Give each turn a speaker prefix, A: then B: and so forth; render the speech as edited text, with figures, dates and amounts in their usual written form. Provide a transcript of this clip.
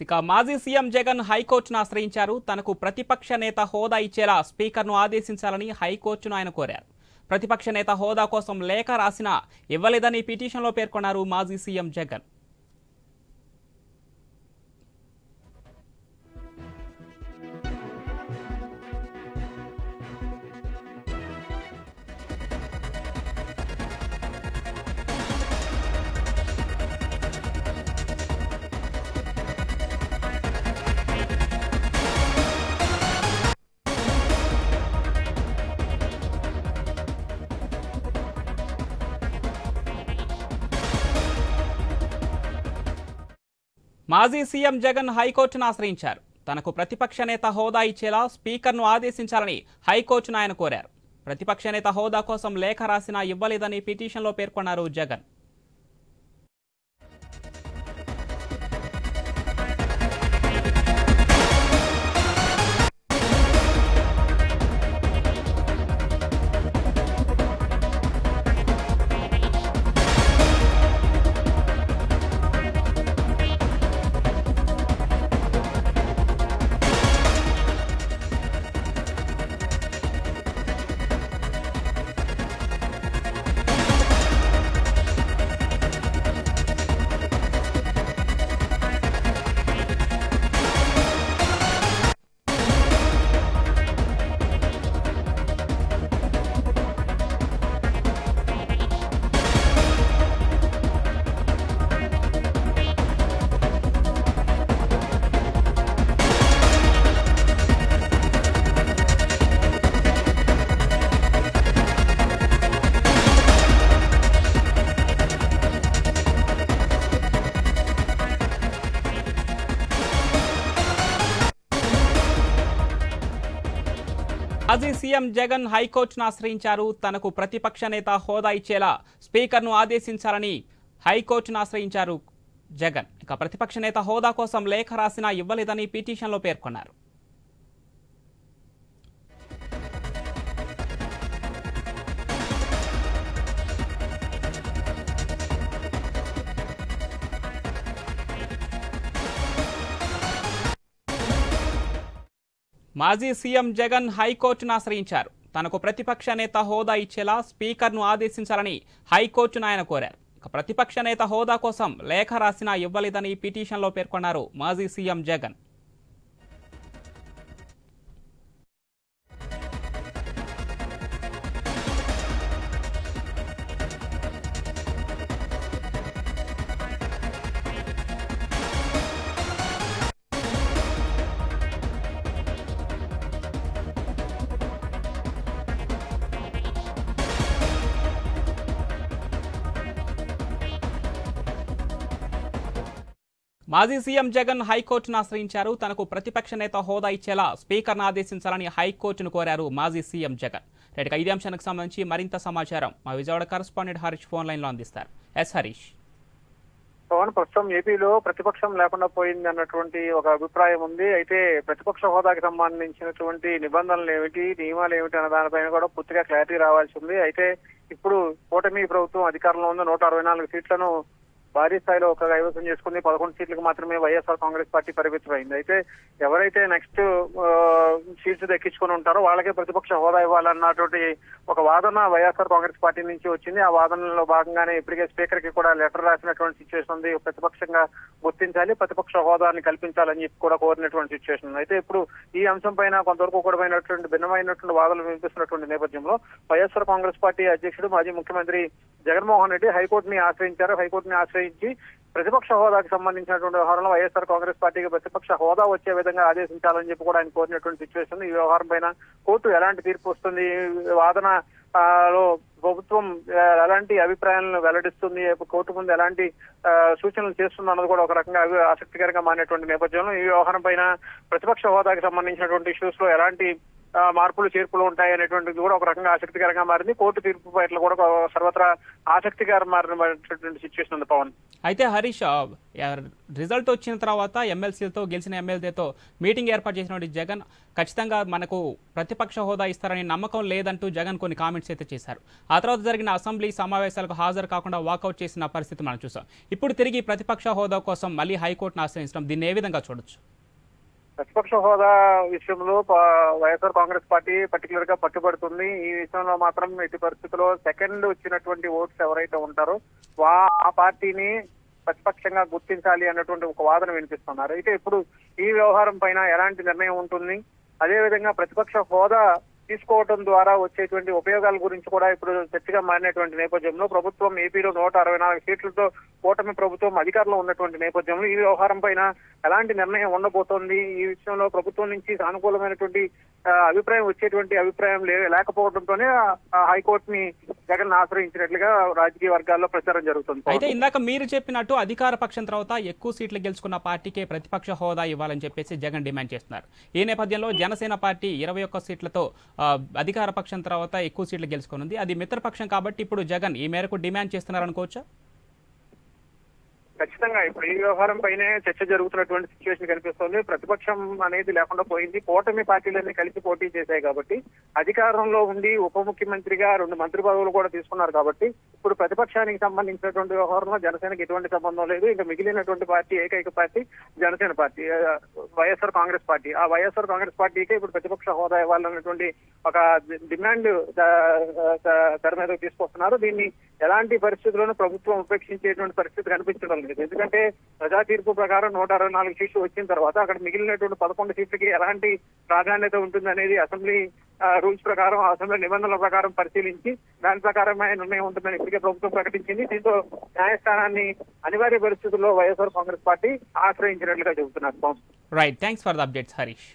A: ఇక మాజీ సీఎం జగన్ హైకోర్టును ఆశ్రయించారు. తనకు ప్రతిపక్ష నేత హోదా ఇచ్చేలా స్పీకర్ను ఆదేశించాలని హైకోర్టును ఆయన కోరారు. ప్రతిపక్ష నేత హోదా కోసం లేఖ రాసినా ఇవ్వలేదని పిటిషన్లో పేర్కొన్నారు మాజీ సీఎం జగన్. మాజీ సీఎం జగన్ హైకోర్టును ఆశ్రయించారు. తనకు ప్రతిపక్ష నేత హోదా ఇచ్చేలా స్పీకర్ను ఆదేశించాలని హైకోర్టును ఆయన కోరారు. ప్రతిపక్ష నేత హోదా కోసం లేఖ రాసినా ఇవ్వలేదని పిటిషన్లో పేర్కొన్నారు జగన్. మాజీ సీఎం జగన్ హైకోర్టును ఆశ్రయించారు. తనకు ప్రతిపక్ష నేత హోదా ఇచ్చేలా స్పీకర్ను ఆదేశించాలని హైకోర్టును ఆశ్రయించారు జగన్. ఇక ప్రతిపక్ష నేత హోదా కోసం లేఖ రాసినా ఇవ్వలేదని పిటిషన్లో పేర్కొన్నారు. మాజీ సీఎం జగన్ హైకోర్టును ఆశ్రయించారు. తనకు ప్రతిపక్ష నేత హోదా ఇచ్చేలా స్పీకర్ను ఆదేశించాలని హైకోర్టును ఆయన కోరారు. ప్రతిపక్ష నేత హోదా కోసం లేఖ రాసినా ఇవ్వలేదని పిటిషన్లో పేర్కొన్నారు మాజీ సీఎం జగన్. మాజీ సీఎం జగన్ హైకోర్టును ఆశ్రయించారు. తనకు ప్రతిపక్ష నేత హోదా ఇచ్చేలా స్పీకర్ను ఆదేశించాలని హైకోర్టును కోరారు మాజీ సీఎం జగన్. ఇదే అంశానికి సంబంధించి మరింత సమాచారం మా Vijayawada correspondent Harish phone line లో అందిస్తారు. ఎస్ హరీష్.
B: ప్రస్తుతం ఏపీలో ప్రతిపక్షం లేకుండా పోయింది అన్నటువంటి ఒక అభిప్రాయం ఉంది. అయితే ప్రతిపక్ష హోదాకి సంబంధించినటువంటి నిబంధనలు ఏమిటి, నియమాలు ఏమిటి అన్న దానిపైన కూడా పూర్తిగా క్లారిటీ రావాల్సి ఉంది. అయితే ఇప్పుడు కూటమి ప్రభుత్వం అధికారంలో ఉన్న 164 సీట్లను భారీ స్థాయిలో ఒక కైవసం చేసుకుంది. 11 సీట్లకు మాత్రమే వైఎస్ఆర్ కాంగ్రెస్ పార్టీ పరిమితమైంది. అయితే ఎవరైతే నెక్స్ట్ సీట్స్ దక్కించుకుని ఉంటారో వాళ్ళకే ప్రతిపక్ష హోదా ఇవ్వాలన్నటువంటి ఒక వాదన వైఎస్ఆర్ కాంగ్రెస్ పార్టీ నుంచి వచ్చింది. ఆ వాదనలో భాగంగానే ఇప్పటికే స్పీకర్ కి కూడా లెటర్ రాసినటువంటి సిచ్యువేషన్ ఉంది. ప్రతిపక్షంగా గుర్తించాలి, ప్రతిపక్ష హోదాని కల్పించాలని చెప్పి కూడా కోరినటువంటి సిచ్యువేషన్ ఉంది. అయితే ఇప్పుడు ఈ అంశం పైన కొంతవరకు కూడా భిన్నమైనటువంటి వాదనలు వినిపిస్తున్నటువంటి నేపథ్యంలో వైఎస్ఆర్ కాంగ్రెస్ పార్టీ అధ్యక్షుడు మాజీ ముఖ్యమంత్రి జగన్మోహన్ రెడ్డి హైకోర్టుని ఆశ్రయించారు. హైకోర్టుని ఆశ్రయించి ప్రతిపక్ష హోదాకి సంబంధించినటువంటి వ్యవహారంలో వైఎస్ఆర్ కాంగ్రెస్ పార్టీకి ప్రతిపక్ష హోదా వచ్చే విధంగా ఆదేశించాలని చెప్పి కూడా ఆయన కోరినటువంటి సిచ్యువేషన్. ఈ వ్యవహారం పైన కోర్టు ఎలాంటి తీర్పు వస్తుంది, వాదన లో ప్రభుత్వం ఎలాంటి అభిప్రాయాలను వెల్లడిస్తుంది, కోర్టు ముందు ఎలాంటి సూచనలు చేస్తుంది అన్నది కూడా ఒక రకంగా ఆసక్తికరంగా మారినటువంటి నేపథ్యంలో ఈ వ్యవహారం పైన ప్రతిపక్ష హోదాకి సంబంధించినటువంటి ఇష్యూస్ లో ఎలాంటి మార్పులు చేర్పులు ఉంటాయి అనేటువంటిది కూడా ఒక రకంగా ఆసక్తికరంగా మారింది. కోర్టు తీర్పు పట్ల కూడా సర్వత్రా ఆసక్తికరంగా మారినటువంటి సిచ్యువేషన్ ఉంది పవన్.
A: అయితే హరీష్, రిజల్ట్ వచ్చిన తర్వాత ఎమ్మెల్సీలతో గెలిచిన ఎమ్మెల్యేతో మీటింగ్ ఏర్పాటు చేసినటువంటి జగన్ ఖచ్చితంగా మనకు ప్రతిపక్ష హోదా ఇస్తారని నమ్మకం లేదంటూ జగన్ కొన్ని కామెంట్స్ అయితే చేశారు. ఆ తర్వాత జరిగిన అసెంబ్లీ సమావేశాలకు హాజరు కాకుండా వాకౌట్ చేసిన పరిస్థితి మనం చూసాం. ఇప్పుడు తిరిగి ప్రతిపక్ష హోదా కోసం మళ్ళీ హైకోర్టును ఆశ్రయించడం, దీన్ని ఏ విధంగా చూడొచ్చు?
B: ప్రతిపక్ష హోదా విషయంలో వైఎస్ఆర్ కాంగ్రెస్ పార్టీ పర్టికులర్ గా పట్టుబడుతుంది. ఈ విషయంలో మాత్రం ఎట్టి పరిస్థితుల్లో సెకండ్ వచ్చినటువంటి ఓట్స్ ఎవరైతే ఉంటారో ఆ పార్టీని ప్రతిపక్షంగా గుర్తించాలి అన్నటువంటి ఒక వాదన వినిపిస్తున్నారు. అయితే ఇప్పుడు ఈ వ్యవహారం పైన ఎలాంటి నిర్ణయం ఉంటుంది, అదేవిధంగా ప్రతిపక్ష హోదా తీసుకోవడం ద్వారా వచ్చేటువంటి ఉపయోగాల గురించి కూడా ఇప్పుడు చర్చగా మారినటువంటి నేపథ్యంలో ప్రభుత్వం ఏపీలో 164 సీట్లతో కూటమి ప్రభుత్వం అధికారంలో ఉన్నటువంటి నేపథ్యంలో ఈ వ్యవహారం పైన ఎలాంటి నిర్ణయం ఉండబోతోంది, ఈ విషయంలో ప్రభుత్వం నుంచి సానుకూలమైనటువంటి అభిప్రాయం వచ్చేటువంటి అభిప్రాయం లేకపోవడంతోనే హైకోర్టుని జగన్ ఆశ్రయించినట్లుగా రాజకీయ వర్గాల్లో ప్రచారం జరుగుతుంది.
A: అయితే ఇందాక మీరు చెప్పినట్టు అధికార పక్షం తర్వాత ఎక్కువ సీట్లు గెలుచుకున్న పార్టీకే ప్రతిపక్ష హోదా ఇవ్వాలని చెప్పేసి జగన్ డిమాండ్ చేస్తున్నారు. ఈ నేపథ్యంలో జనసేన పార్టీ 21 సీట్లతో అధికార పక్షం తర్వాత ఎక్కువ సీట్లు గెలుచుకున్నది. అది మిత్రపక్షం కాబట్టి ఇప్పుడు జగన్ ఈ మేరకు డిమాండ్ చేస్తున్నారనుకోవచ్చా?
B: ఖచ్చితంగా ఇప్పుడు ఈ వ్యవహారం పైనే చర్చ జరుగుతున్నటువంటి సిచ్యువేషన్ కనిపిస్తోంది. ప్రతిపక్షం అనేది లేకుండా పోయింది. కూటమి పార్టీలన్నీ కలిసి పోటీ చేశాయి కాబట్టి, అధికారంలో ఉండి ఉప ముఖ్యమంత్రిగా 2 మంత్రి పదవులు కూడా తీసుకున్నారు కాబట్టి ఇప్పుడు ప్రతిపక్షానికి సంబంధించినటువంటి వ్యవహారంలో జనసేనకి ఎటువంటి సంబంధం లేదు. ఇంకా మిగిలినటువంటి పార్టీ ఏకైక party Janasena party, YSR Congress party. ఆ వైఎస్ఆర్ కాంగ్రెస్ పార్టీకి ఇప్పుడు ప్రతిపక్ష హోదా ఇవ్వాలన్నటువంటి ఒక డిమాండ్ తెర మీద తీసుకొస్తున్నారు. దీన్ని ఎలాంటి పరిస్థితుల్లోనూ ప్రభుత్వం ఉపేక్షించేటువంటి పరిస్థితి కనిపించడం లేదు. ఎందుకంటే ప్రజా తీర్పు ప్రకారం 164 సీట్లు వచ్చిన తర్వాత అక్కడ మిగిలినటువంటి 11 సీట్లకి ఎలాంటి ప్రాధాన్యత ఉంటుందనేది అసెంబ్లీ రూల్స్ ప్రకారం, అసెంబ్లీ నిబంధనల ప్రకారం పరిశీలించి దాని ప్రకారమే నిర్ణయం ఉంటుందని ఇప్పటికే ప్రభుత్వం ప్రకటించింది. దీంతో న్యాయస్థానాన్ని అనివార్య పరిస్థితుల్లో వైఎస్ఆర్ కాంగ్రెస్ పార్టీ ఆశ్రయించినట్లుగా చెబుతున్నారు.
A: Right, thanks for the updates Harish.